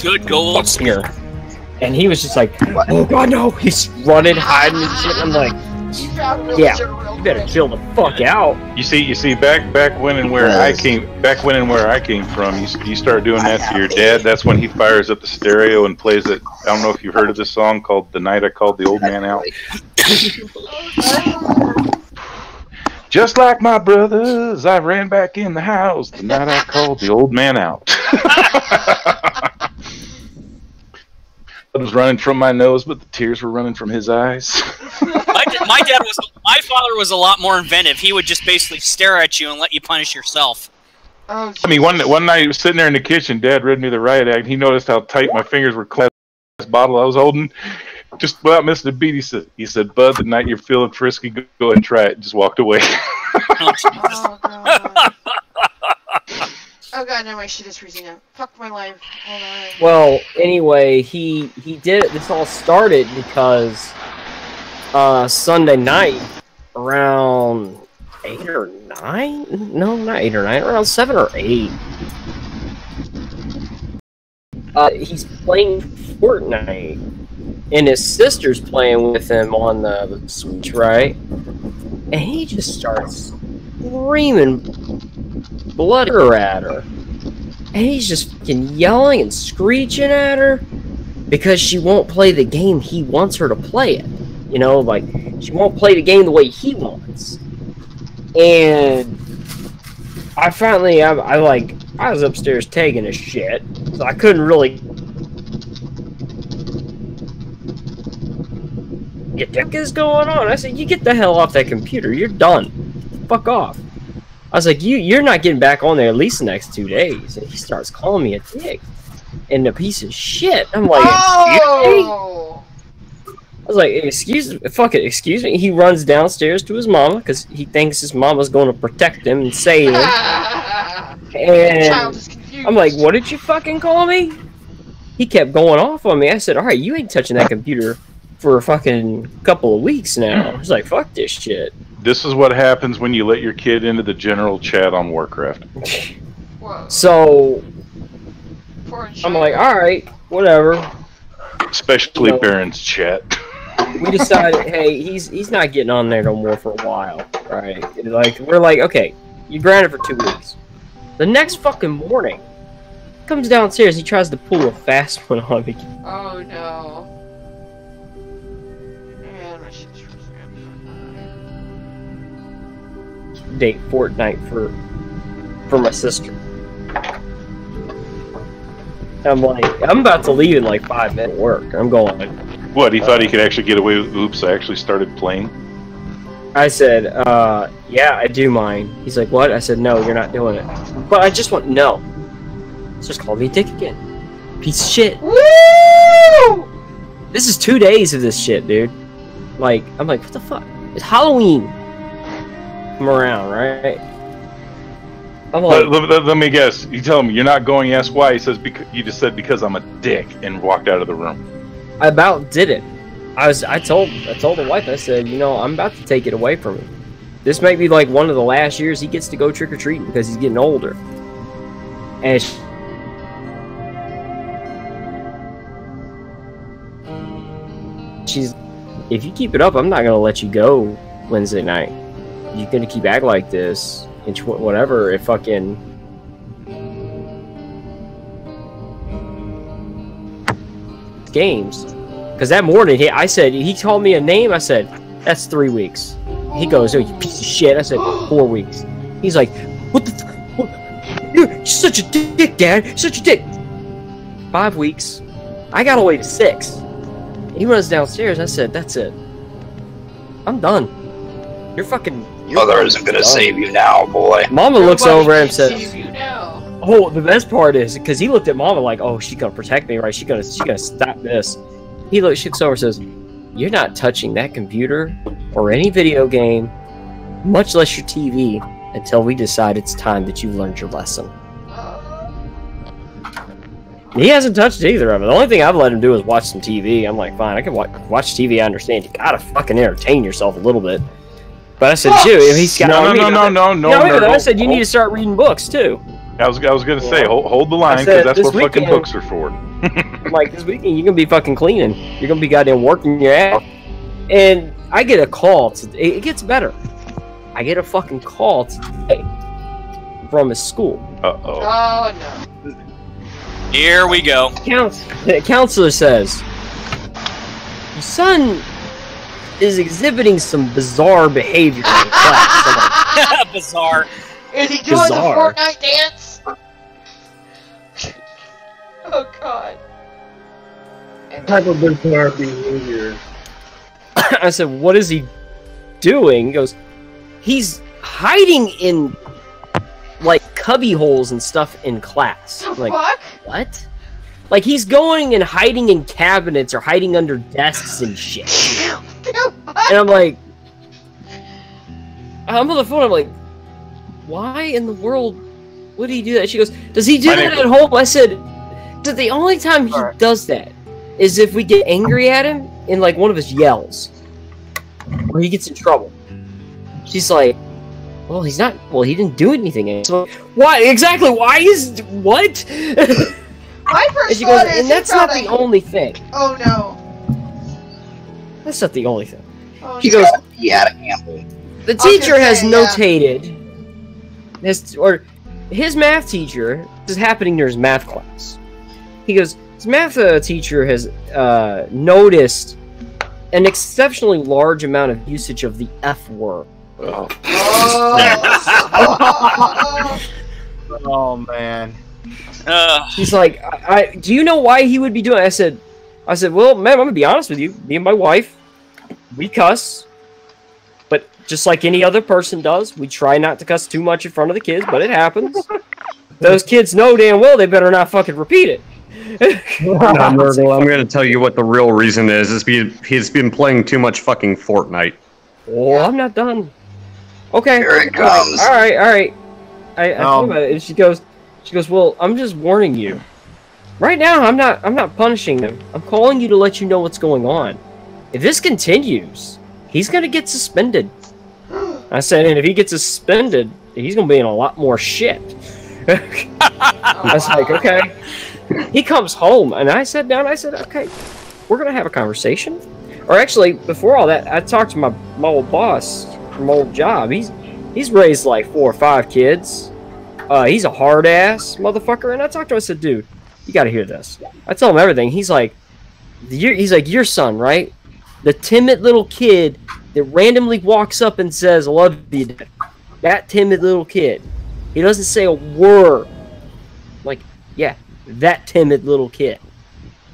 Good gold here. And he was just like, oh god no, he's running, hiding and shit. I'm like, yeah, you better chill the fuck out. You see, back when and where I came from, you start doing that to your dad. That's when he fires up the stereo and plays it. I don't know if you've heard of this song called "The Night I Called the Old Man Out." Just like my brothers, I ran back in the house the night I called the old man out. Blood was running from my nose, but the tears were running from his eyes. My father was a lot more inventive. He would just basically stare at you and let you punish yourself. Oh, I mean, one night he was sitting there in the kitchen. Dad read me the riot act. He noticed how tight my fingers were clasped the bottle I was holding. Just without missing a beat, he said, "Bud, the night you're feeling frisky, go ahead and try it." Just walked away. Oh god. Oh god, no, my shit is freezing up. Fuck my life. Hold on. Well, anyway, he did it. This all started because Sunday night around 8 or 9? No, not 8 or 9. Around 7 or 8. He's playing Fortnite, and his sister's playing with him on the Switch, right? And he just starts screaming blood at her. And he's just fucking yelling and screeching at her because she won't play the game he wants her to play it. You know, like, she won't play the game the way he wants. And I finally, I was upstairs taking a shit, so I couldn't really get what is going on. I said, you get the hell off that computer. You're done. Fuck off. I was like, you're not getting back on there at least the next 2 days. And he starts calling me a dick and a piece of shit. I'm like, oh! I was like, excuse me. He runs downstairs to his mama because he thinks his mama's going to protect him and save him. And I'm like, what did you fucking call me? He kept going off on me. I said, all right, you ain't touching that computer for a fucking couple of weeks now. I was like, fuck this shit. This is what happens when you let your kid into the general chat on Warcraft. So I'm like, all right, whatever. Especially Baron's chat. We decided, hey, he's not getting on there no more for a while, right? Like, we're like, okay, you grounded for 2 weeks. The next fucking morning, comes downstairs, he tries to pull a fast one on me. Oh no. Man, my shit's freezing up. Date Fortnite for my sister. I'm like, I'm about to leave in like 5 minutes work. I'm going. What, he thought he could actually get away with, oops, I actually started playing? I said, yeah, I do mind. He's like, what? I said, no, you're not doing it. But I just want, no. Just call me a dick again. Piece of shit. Woo! This is 2 days of this shit, dude. Like, I'm like, what the fuck? It's Halloween. Come around, right? I'm like, let me guess. You tell him you're not going. Yes, why? He says because you just said because I'm a dick and walked out of the room. I about did it. I told the wife. I said, you know, I'm about to take it away from him. This might be like one of the last years he gets to go trick or treating because he's getting older. And she's, if you keep it up, I'm not gonna let you go Wednesday night. You're gonna keep acting like this. Whatever, it fucking games. Because that morning, he called me a name. I said, that's 3 weeks. He goes, oh, you piece of shit. I said, 4 weeks. He's like, what the you're such a dick, Dad. You're such a dick. 5 weeks. I got away to 6. He runs downstairs. I said, that's it. I'm done. You're fucking... Mother isn't gonna save you now, boy. Mama looks over and says, "Oh, the best part is because he looked at Mama like, oh, she's gonna protect me, right? She's gonna stop this." She looks over and says, "You're not touching that computer or any video game, much less your TV, until we decide it's time that you learned your lesson." He hasn't touched either of it. The only thing I've let him do is watch some TV. I'm like, fine, I can watch TV. I understand. You gotta fucking entertain yourself a little bit. But I said, too, if he's got... No. I said, you need to start reading books, too. I was gonna say, hold the line, because that's what fucking books are for. I'm like, this weekend you're gonna be fucking cleaning. You're gonna be goddamn working your ass. And I get a call. It gets better. I get a fucking call today from his school. Uh-oh. Oh no. Here we go. The counselor says, your son is exhibiting some bizarre behavior in class. I'm like, Bizarre. Is he doing Bizarre. the Fortnite dance? Oh god. Type of bizarre behavior. I said, what is he doing? He goes, he's hiding in, like, cubby holes and stuff in class. I'm like, Fuck? what? Like, he's going and hiding in cabinets or hiding under desks and shit. And I'm like, I'm on the phone, I'm like, why in the world would he do that? She goes, does he do that at home? I said, the only time he does that is if we get angry at him in, like, one of his yells. Or he gets in trouble. She's like, well, he didn't do anything. So, why? Exactly, why is, what? My first And she goes, thought is and that's not the only thing. Oh no. That's not the only thing. Oh, She no. goes, Yeah, Campbell. the was gonna teacher has say, notated, his math teacher, this is happening near his math class. He goes, his math teacher has noticed an exceptionally large amount of usage of the F word. Oh. Oh. Oh man. He's like, do you know why he would be doing it? I said, well, ma'am, I'm gonna be honest with you. Me and my wife, we cuss. But just like any other person does, we try not to cuss too much in front of the kids, but it happens. Those kids know damn well they better not fucking repeat it. No, Myrtle, I'm going to tell you what the real reason is. He's been playing too much fucking Fortnite. Oh, I'm not done. Okay. Here it comes. All right. I told her about it, and she goes, well, I'm just warning you. Right now, I'm not punishing him. I'm calling you to let you know what's going on. If this continues, he's gonna get suspended. I said, and if he gets suspended, he's gonna be in a lot more shit. I was like, okay. He comes home, and I sat down. I said, okay, we're gonna have a conversation. Or actually, before all that, I talked to my old boss from my old job. He's raised like 4 or 5 kids. He's a hard ass motherfucker. And I talked to him. I said, dude, you got to hear this. I tell him everything. He's like, your son, right? The timid little kid that randomly walks up and says, "I love you, Dad." That timid little kid. He doesn't say a word. Like, yeah, that timid little kid.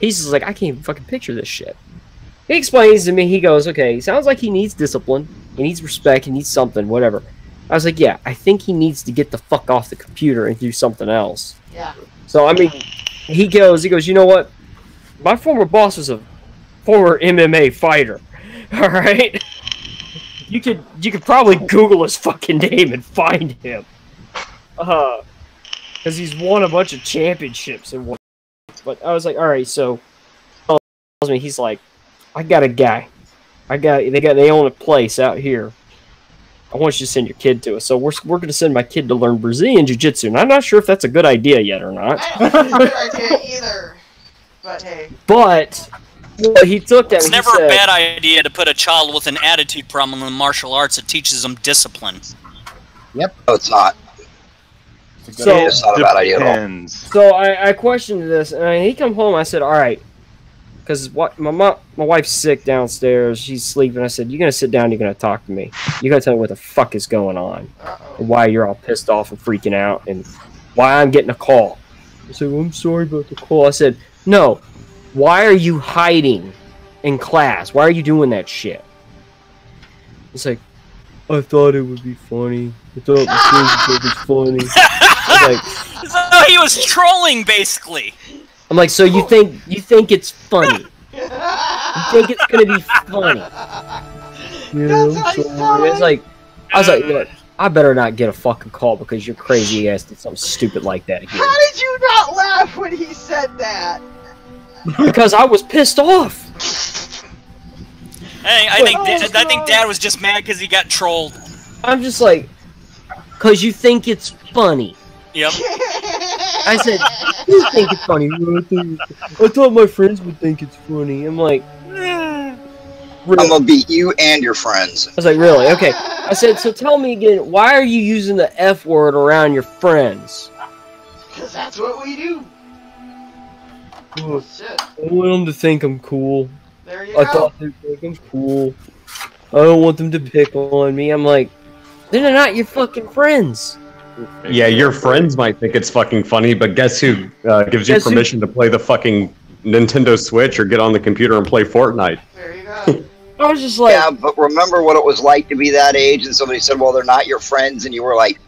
He's just like, I can't even fucking picture this shit. He explains to me, he goes, okay, sounds like he needs discipline, he needs respect, he needs something, whatever. I was like, yeah, I think he needs to get the fuck off the computer and do something else. Yeah. So, I mean, he goes, you know what? My former boss was a former MMA fighter, alright? You could probably Google his fucking name and find him. Because he's won a bunch of championships and what. But I was like, alright, so, he tells me, he's like, I got a guy. They own a place out here. I want you to send your kid to us. So we're going to send my kid to learn Brazilian Jiu-Jitsu. And I'm not sure if that's a good idea yet or not. I don't think it's a good idea either. But hey. But well, he took that. It's never a bad idea to put a child with an attitude problem in martial arts. It teaches them discipline. Yep. No, it's not. So it's not a bad idea at all. So I questioned this, and he come home. I said, all right. Because my wife's sick downstairs. She's sleeping. I said, you're going to sit down. You're going to talk to me. You're going to tell me what the fuck is going on. And why you're all pissed off and freaking out. And why I'm getting a call. I said, well, I'm sorry about the call. I said, no. Why are you hiding in class? Why are you doing that shit? It's like, I thought it would be funny. I thought it was funny. I was like, So he was trolling, basically. I'm like, so you think it's funny? You think it's gonna be funny? It's like, I was like, look, I better not get a fucking call because your crazy ass did something stupid like that again. How did you not laugh when he said that? Because I was pissed off. Hey, I think Dad was just mad because he got trolled. I'm just like, because you think it's funny. Yep. I said, you think it's funny. I thought my friends would think it's funny. I'm like, I'm really? gonna beat you and your friends. I was like, really? Okay. I said, so tell me again, why are you using the F word around your friends? Because that's what we do. Oh, Shit. I want them to think I'm cool. There you I go. thought they'd think I'm cool. I don't want them to pick on me. I'm like, they're not your fucking friends. Yeah, your friends might think it's fucking funny, but guess who gives you Guess who- permission to play the fucking Nintendo Switch or get on the computer and play Fortnite? There you go. I was just like, Yeah, but remember what it was like to be that age, and somebody said, "Well, they're not your friends," and you were like,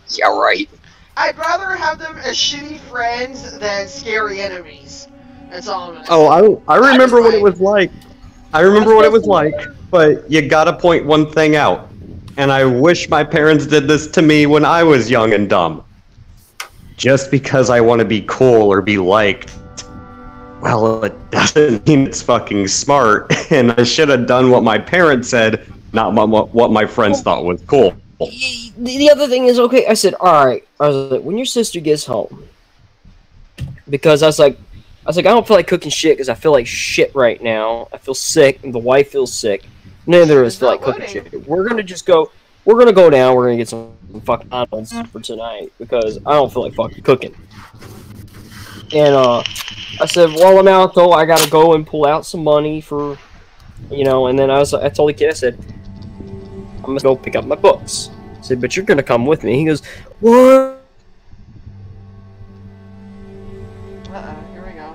"Yeah, right." I'd rather have them as shitty friends than scary enemies. That's all I'm gonna say. Oh, I remember what it like- was like. I remember what it was like, but you gotta point one thing out. And I wish my parents did this to me when I was young and dumb. Just because I want to be cool or be liked, well, it doesn't mean it's fucking smart. And I should have done what my parents said, not what my friends thought was cool. the other thing is, okay, I said, alright. I was like, when your sister gets home, because I was like, I don't feel like cooking shit because I feel like shit right now. I feel sick, and the wife feels sick. Neither of us feel like cooking shit. We're gonna go down, we're gonna get some fucking McDonald's for tonight because I don't feel like fucking cooking. And I said, while I'm out though, I gotta go and pull out some money for, you know, and then I told the kid, I said, I'm gonna go pick up my books. I said, but you're gonna come with me. He goes, what? Here we go.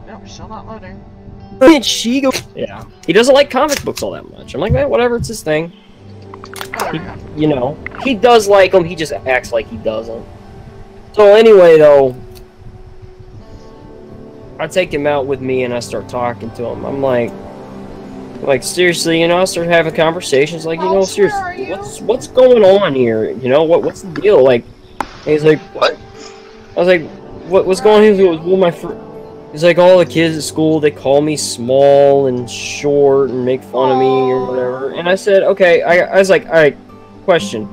Nope, still not loading. And she goes, yeah. He doesn't like comic books all that much. I'm like, man, whatever, it's his thing. Oh, there we go. You know, he does like them, he just acts like he doesn't. So anyway, though, I take him out with me and I start talking to him. I'm like seriously, you know, I start having conversations, like, you know, seriously, what's going on here? You know, what's the deal? Like, and he's like, What? I was like, what's going on? He goes, well, he's like, all the kids at school, they call me small and short and make fun of me or whatever. And I said, okay, I was like, all right, question,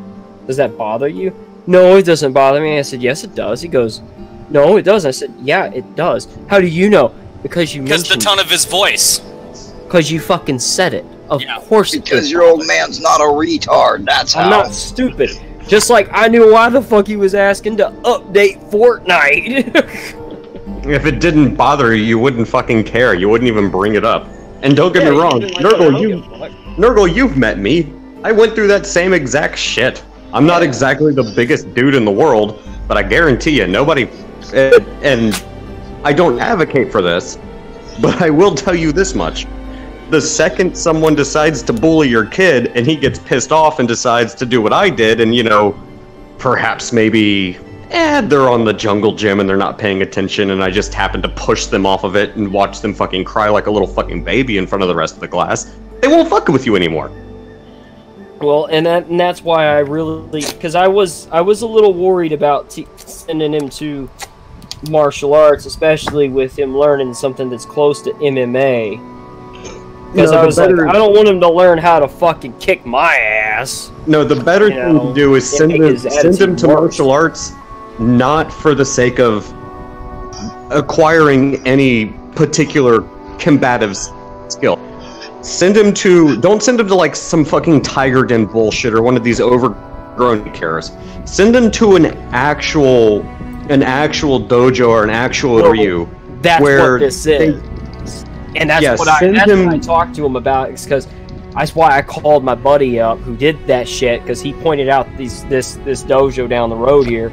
does that bother you? No, it doesn't bother me. I said, yes, it does. He goes, no, it doesn't. I said, yeah, it does. How do you know? Because you Because the mentioned tone of his voice. because you fucking said it. Of Yeah. course it Because does. your old man's not a retard. That's how. I'm not stupid. Just like I knew why the fuck he was asking to update Fortnite. If it didn't bother you, you wouldn't fucking care. You wouldn't even bring it up. And don't get me wrong, Nurgle, you've met me. I went through that same exact shit. I'm not exactly the biggest dude in the world, but I guarantee you, nobody... And I don't advocate for this, but I will tell you this much. The second someone decides to bully your kid, and he gets pissed off and decides to do what I did, and, you know, perhaps maybe... they're on the jungle gym and they're not paying attention, and I just happen to push them off of it and watch them fucking cry like a little fucking baby in front of the rest of the class. They won't fuck with you anymore. Well, and that's why I really, because I was a little worried about sending him to martial arts, especially with him learning something that's close to MMA. Because I was like, I don't want him to learn how to fucking kick my ass. No, the better thing to do is send him to martial arts, not for the sake of acquiring any particular combative skill. Don't send him to like some fucking Tiger Den bullshit or one of these overgrown cares. Send him to an actual dojo or an actual ryu. That's where what this is. And that's what I talked to him about, because that's why I called my buddy up who did that shit, because he pointed out this dojo down the road here,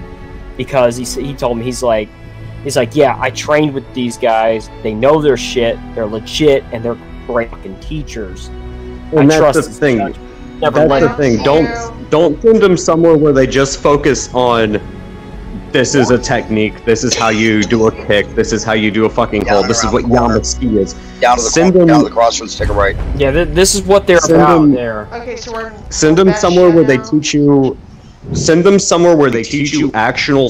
because he told me, he's like, yeah, I trained with these guys, they know their shit, they're legit, and they're great fucking teachers. And that's the thing. That's the thing. Don't send them somewhere where they just focus on, this is a technique, this is how you do a kick, this is how you do a fucking hold, this is what Yamasuki is. Down to the crossroads, take a right. Yeah, this is what they're about there. Okay, so we're send them somewhere where they teach you. Send them somewhere where they teach you actual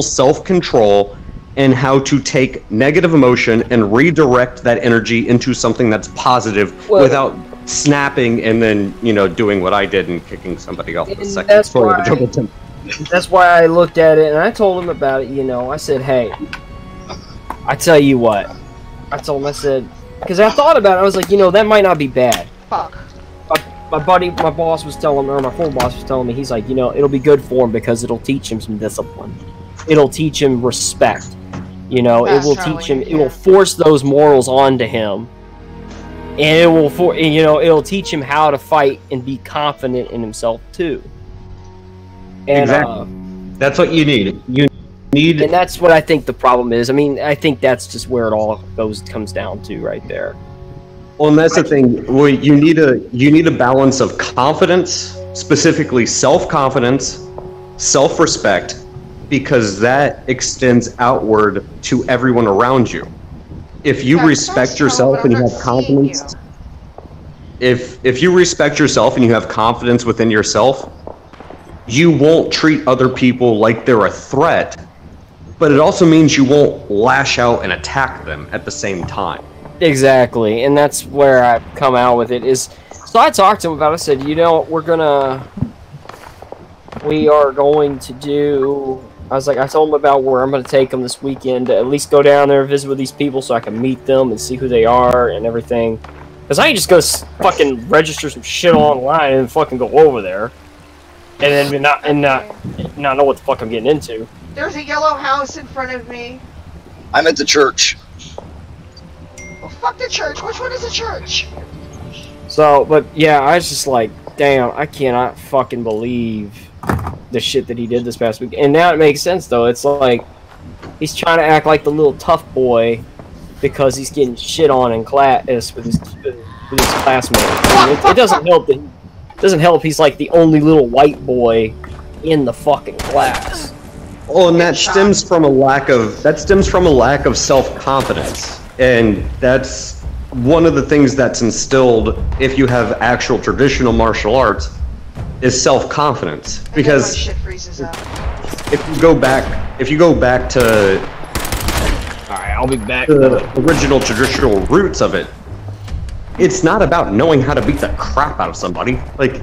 self-control and how to take negative emotion and redirect that energy into something that's positive without snapping and then, you know, doing what I did and kicking somebody off the second story of the jungle gym. That's why I looked at it and I told him about it. You know, I said, "Hey, I tell you what." I told him, I said, because I thought about it. I was like, you know, that might not be bad. Fuck. My boss was telling me, or my former boss was telling me, he's like, you know, it'll be good for him because it'll teach him some discipline. It'll teach him respect. You know, it will teach him. It will force those morals onto him, and it will it'll teach him how to fight and be confident in himself too. And Exactly. That's what you need. You need. and that's what I think the problem is. I mean, I think that's just where it all comes down to right there. Well, and that's the thing. Well, you need a balance of confidence, specifically self-confidence, self-respect, because that extends outward to everyone around you. If you respect yourself and you have confidence, if you respect yourself and you have confidence within yourself, you won't treat other people like they're a threat, but it also means you won't lash out and attack them at the same time. Exactly, and that's where I come out with it. So I talked to him about it. I said, you know, we are going to do. I told him about where I'm going to take him this weekend to at least go down there and visit with these people so I can meet them and see who they are and everything. Because I ain't just going to fucking register some shit online and fucking go over there and then not know what the fuck I'm getting into. There's a yellow house in front of me. I'm at the church. Well, fuck the church. Which one is the church? So, but yeah, I was just like, damn, I cannot fucking believe the shit that he did this past week. And now it makes sense, though. It's like he's trying to act like the little tough boy because he's getting shit on in class with his classmates. I mean, it doesn't help that he's like the only little white boy in the fucking class. Oh, and that stems from a lack of self-confidence, and that's one of the things that's instilled if you have actual traditional martial arts is self-confidence. Because shit freezes up. if you go back to Alright, I'll be back. the original traditional roots of it, it's not about knowing how to beat the crap out of somebody. Like,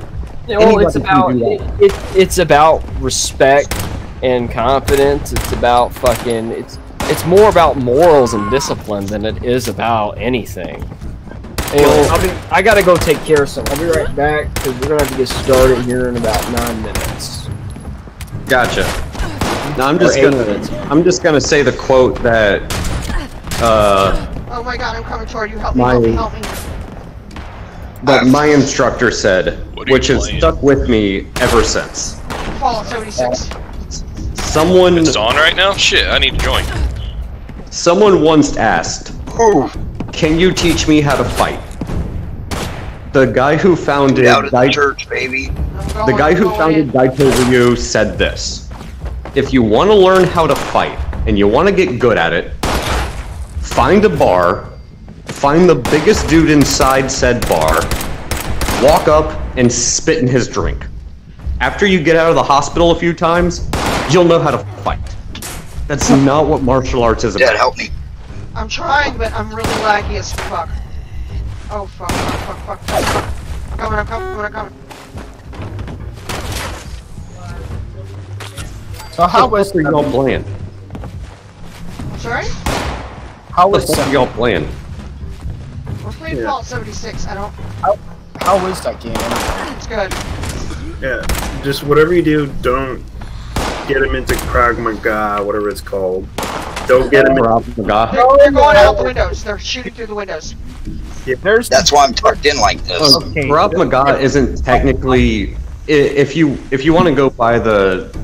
it's about respect and confidence. It's about fucking it's more about morals and discipline than it is about anything. Anyway, I gotta go take care of something. I'll be right back because we're gonna have to get started here in about 9 minutes. Gotcha. Now I'm just gonna say the quote that Oh my god, I'm coming toward you. Help me, help me. that my instructor said, which has stuck with me ever since. Fallout 76. Someone It's on right now? Shit, I need to join. Someone once asked, "Can you teach me how to fight?" The guy who founded Out of the church, baby. the guy who founded Daito Ryu said this: "If you want to learn how to fight and you want to get good at it, find a bar, find the biggest dude inside said bar, walk up and spit in his drink. After you get out of the hospital a few times, you'll know how to fight." That's not what martial arts is about. Dad, help me. I'm trying, but I'm really laggy as fuck. Oh fuck. I'm coming. So how was y'all playing? Sorry? how was y'all playing? We're playing Fallout 76. how is that game? It's good. Yeah, just whatever you do, don't get him into Krav Maga, whatever it's called. Don't get him in. They're going out the windows. They're shooting through the windows. That's why I'm tucked in like this. Krav Maga isn't technically. If you want to go by the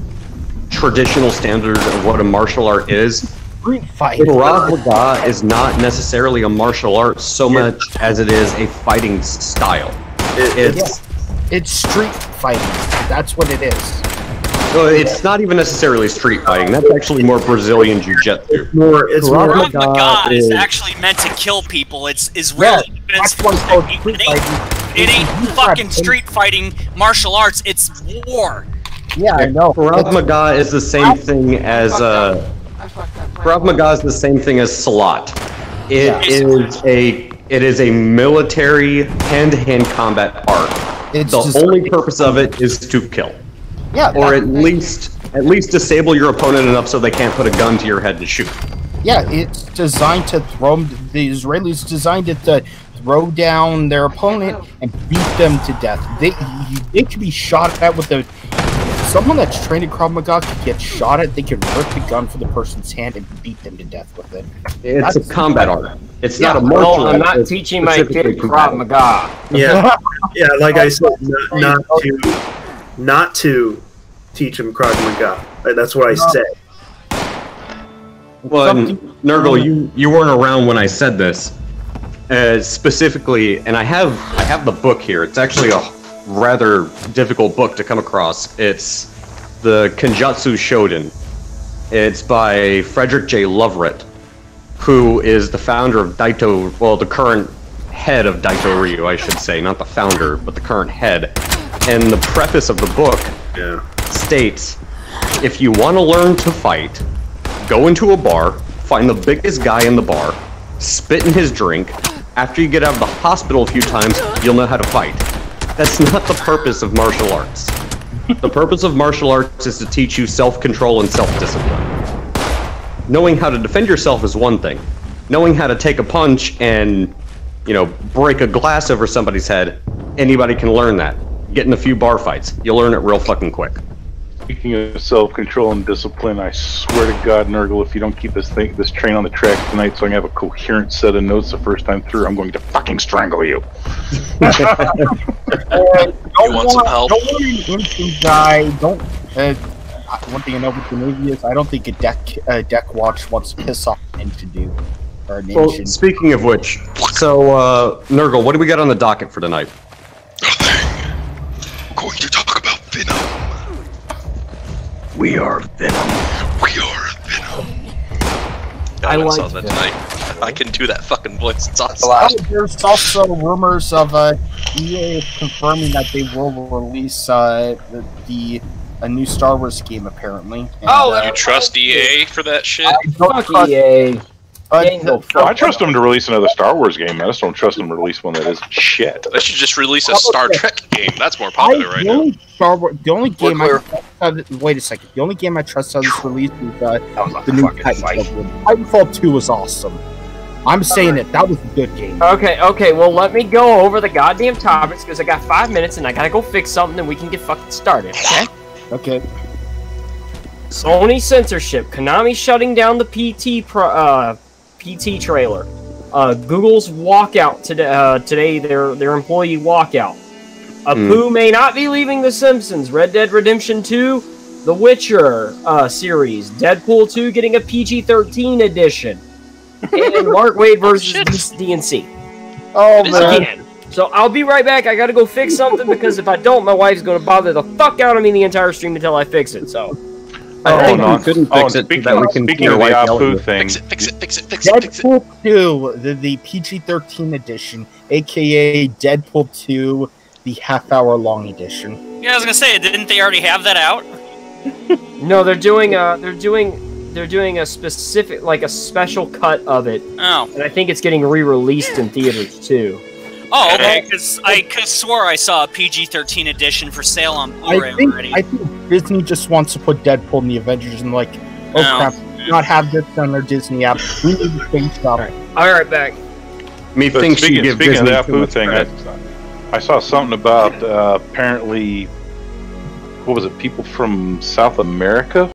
traditional standards of what a martial art is, Krav Maga is not necessarily a martial art so much as it is a fighting style. It's street fighting. That's what it is. It's not even necessarily street fighting. That's actually more Brazilian jiu-jitsu. Krav Maga is actually meant to kill people. It's really defensive. It ain't fucking street fighting martial arts. It's war. Yeah, I know. Krav Maga is the same thing as Krav Maga is the same thing as Salat. It is a military hand-to-hand combat art. The only purpose of it is to kill. Yeah. Or at least disable your opponent enough so they can't put a gun to your head to shoot. Yeah, it's designed to throw the Israelis designed it to throw down their opponent and beat them to death. They could be shot at with someone that's trained in Krav Maga could get shot at. They could rip the gun from the person's hand and beat them to death with it. It's a combat art. It's not a martial art. I'm not teaching my kid Krav Maga. Yeah, yeah. Like I said, not to teach him Krav Maga. That's what I said. Well, Nurgle, you weren't around when I said this. Specifically, and I have the book here. It's actually a rather difficult book to come across. It's the Kenjutsu Shoden. It's by Frederick J. Loverit, who is the founder of Daito, well, the current head of Daito Ryu, I should say, not the founder, but the current head. And the preface of the book states, if you want to learn to fight, go into a bar, find the biggest guy in the bar, spit in his drink. After you get out of the hospital a few times, you'll know how to fight. That's not the purpose of martial arts. The purpose of martial arts is to teach you self-control and self-discipline. Knowing how to defend yourself is one thing. Knowing how to take a punch and, break a glass over somebody's head, anybody can learn that. Get in a few bar fights. You'll learn it real fucking quick. Speaking of self-control and discipline, I swear to God, Nurgle, if you don't keep this train on the track tonight so I can have a coherent set of notes the first time through, I'm going to fucking strangle you. You want some help? Don't worry, instant guy. Don't. One thing I know with the Navy is I don't think a deck watch wants to piss off an entity or a nation. Well, speaking of which, so Nurgle, what do we got on the docket for tonight? We're going to talk about Venom. We are Venom. We are Venom. I like saw that tonight. I can do that fucking voice. It's awesome. There's also rumors of EA confirming that they will release a new Star Wars game apparently. And, you trust EA for that shit? Fuck EA. I trust them to release another Star Wars game. I just don't trust them to release one that isn't shit. They should just release a Star Trek game. That's more popular right now. The only game wait a second. The only game I trust on this release is the new Titanfall. Titanfall 2 was awesome. I'm saying it. That was a good game. Okay. Well, let me go over the goddamn topics because I got 5 minutes and I gotta go fix something and we can get fucking started. Okay. Okay. Sony censorship. Konami shutting down the PT trailer. Google's walkout today. Their employee walkout. Apu may not be leaving The Simpsons. Red Dead Redemption 2, The Witcher series, Deadpool 2 getting a PG-13 edition, and Mark Wade versus DNC. Oh man! Again. So I'll be right back. I gotta go fix something because if I don't, my wife's gonna bother the fuck out of me the entire stream until I fix it. So. You couldn't fix it. Speaking of the Apu thing, Fix it. Deadpool 2, the PG-13 edition, aka Deadpool 2, the half-hour-long edition. Yeah, I was gonna say, didn't they already have that out? No, they're doing a specific, like a special cut of it. Oh. And I think it's getting re-released in theaters too. Oh, okay, because I swore I saw a PG-13 edition for sale on Blu-ray already. I think Disney just wants to put Deadpool in the Avengers and like, crap, not have this on their Disney app. We need to think about it. Alright, back. Speaking of the Apu thing, I saw something about apparently, what was it, people from South America